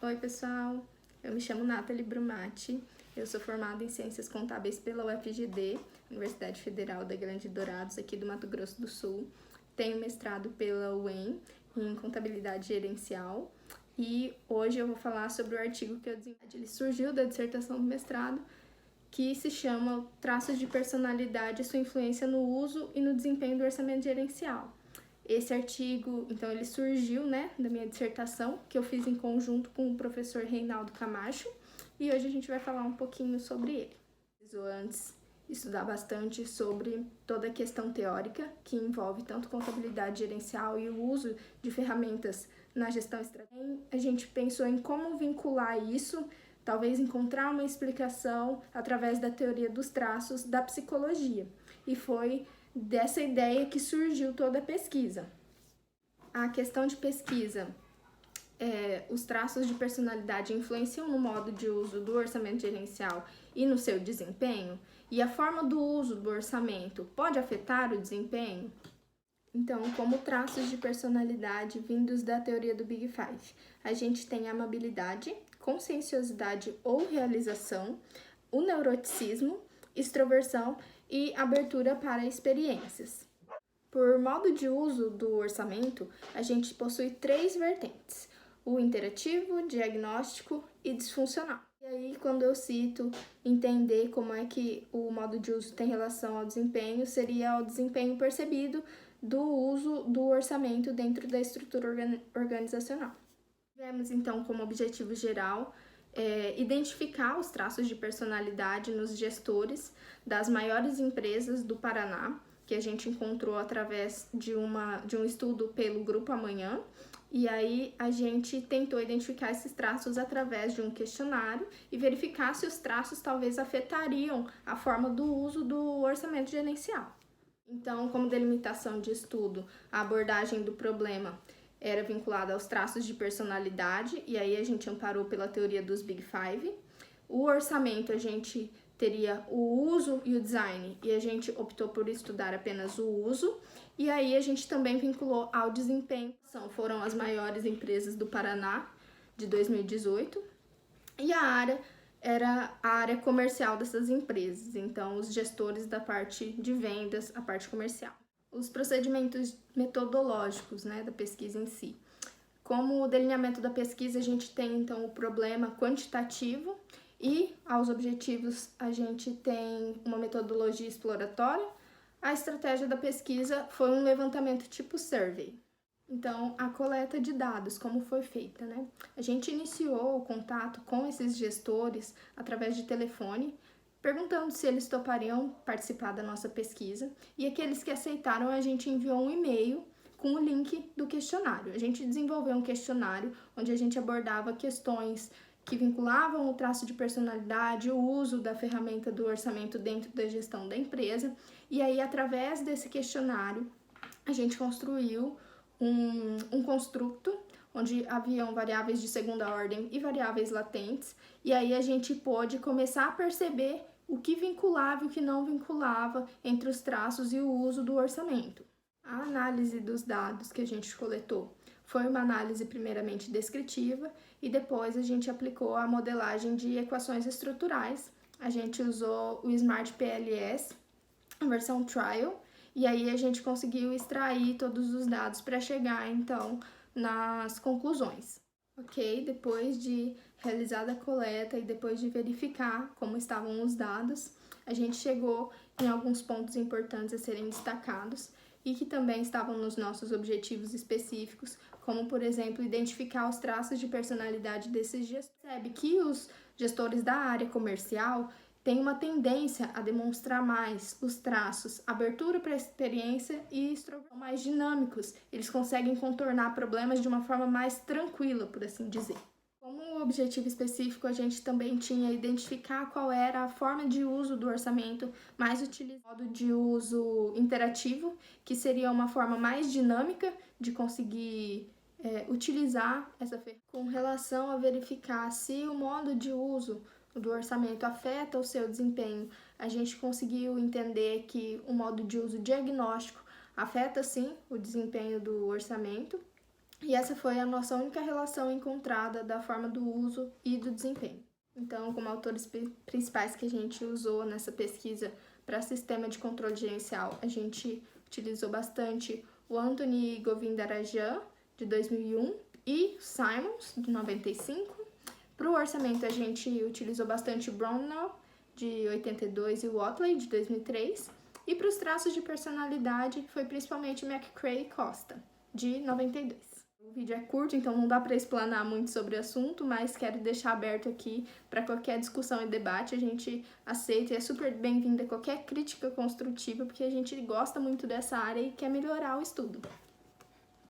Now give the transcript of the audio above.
Oi, pessoal. Eu me chamo Nathalie Brumati. Eu sou formada em Ciências Contábeis pela UFGD, Universidade Federal da Grande Dourados, aqui do Mato Grosso do Sul. Tenho mestrado pela UEM em Contabilidade Gerencial e hoje eu vou falar sobre o artigo que eu desenvolvi. Ele surgiu da dissertação do mestrado, que se chama Traços de Personalidade e sua influência no uso e no desempenho do orçamento gerencial. Esse artigo, então, ele surgiu, da minha dissertação, que eu fiz em conjunto com o professor Reinaldo Camacho, e hoje a gente vai falar um pouquinho sobre ele. Preciso antes estudar bastante sobre toda a questão teórica, que envolve tanto contabilidade gerencial e o uso de ferramentas na gestão estratégica. A gente pensou em como vincular isso, talvez encontrar uma explicação através da teoria dos traços da psicologia, e foi dessa ideia que surgiu toda a pesquisa. A questão de pesquisa, os traços de personalidade influenciam no modo de uso do orçamento gerencial e no seu desempenho? E a forma do uso do orçamento pode afetar o desempenho? Então, como traços de personalidade vindos da teoria do Big Five, a gente tem a amabilidade, conscienciosidade ou realização, o neuroticismo, extroversão e abertura para experiências. Por modo de uso do orçamento, a gente possui 3 vertentes: o interativo, diagnóstico e disfuncional. E aí, quando eu cito entender como é que o modo de uso tem relação ao desempenho, seria o desempenho percebido do uso do orçamento dentro da estrutura organizacional. Tivemos, então, como objetivo geral identificar os traços de personalidade nos gestores das maiores empresas do Paraná, que a gente encontrou através de um estudo pelo Grupo Amanhã, e aí a gente tentou identificar esses traços através de um questionário e verificar se os traços talvez afetariam a forma do uso do orçamento gerencial. Então, como delimitação de estudo, a abordagem do problema era vinculada aos traços de personalidade, e aí a gente amparou pela teoria dos Big Five. O orçamento, a gente teria o uso e o design, e a gente optou por estudar apenas o uso, e aí a gente também vinculou ao desempenho. Foram as maiores empresas do Paraná de 2018, e a área era a área comercial dessas empresas, então os gestores da parte de vendas, a parte comercial. Os procedimentos metodológicos, da pesquisa em si. Como delineamento da pesquisa, a gente tem então o problema quantitativo e aos objetivos a gente tem uma metodologia exploratória. A estratégia da pesquisa foi um levantamento tipo survey. Então, a coleta de dados, como foi feita, A gente iniciou o contato com esses gestores através de telefone, perguntando se eles topariam participar da nossa pesquisa, e aqueles que aceitaram, a gente enviou um e-mail com o link do questionário. A gente desenvolveu um questionário onde a gente abordava questões que vinculavam o traço de personalidade, o uso da ferramenta do orçamento dentro da gestão da empresa, e aí, através desse questionário, a gente construiu um construto onde haviam variáveis de segunda ordem e variáveis latentes, e aí a gente pôde começar a perceber o que vinculava e o que não vinculava entre os traços e o uso do orçamento. A análise dos dados que a gente coletou foi uma análise primeiramente descritiva e depois a gente aplicou a modelagem de equações estruturais. A gente usou o Smart PLS, a versão Trial, e aí a gente conseguiu extrair todos os dados para chegar, então, nas conclusões. Ok? Depois de realizada a coleta e depois de verificar como estavam os dados, a gente chegou em alguns pontos importantes a serem destacados e que também estavam nos nossos objetivos específicos, como, por exemplo, identificar os traços de personalidade desses gestores. Percebe que os gestores da área comercial tem uma tendência a demonstrar mais os traços abertura para a experiência e extroversão mais dinâmicos. Eles conseguem contornar problemas de uma forma mais tranquila, por assim dizer. Como objetivo específico, a gente também tinha identificar qual era a forma de uso do orçamento mais utilizado, de uso interativo, que seria uma forma mais dinâmica de conseguir utilizar essa ferramenta. Com relação a verificar se o modo de uso do orçamento afeta o seu desempenho, a gente conseguiu entender que o modo de uso diagnóstico afeta sim o desempenho do orçamento, E essa foi a nossa única relação encontrada da forma do uso e do desempenho. Então, como autores principais que a gente usou nessa pesquisa para sistema de controle gerencial, a gente utilizou bastante o Anthony Govindarajan, de 2001, e Simons, de 95. Para o orçamento, a gente utilizou bastante Brownell, de 82, e Watley, de 2003. E para os traços de personalidade, foi principalmente McCrae e Costa, de 92. O vídeo é curto, então não dá para explanar muito sobre o assunto, mas quero deixar aberto aqui para qualquer discussão e debate. A gente aceita e é super bem-vinda qualquer crítica construtiva, porque a gente gosta muito dessa área e quer melhorar o estudo.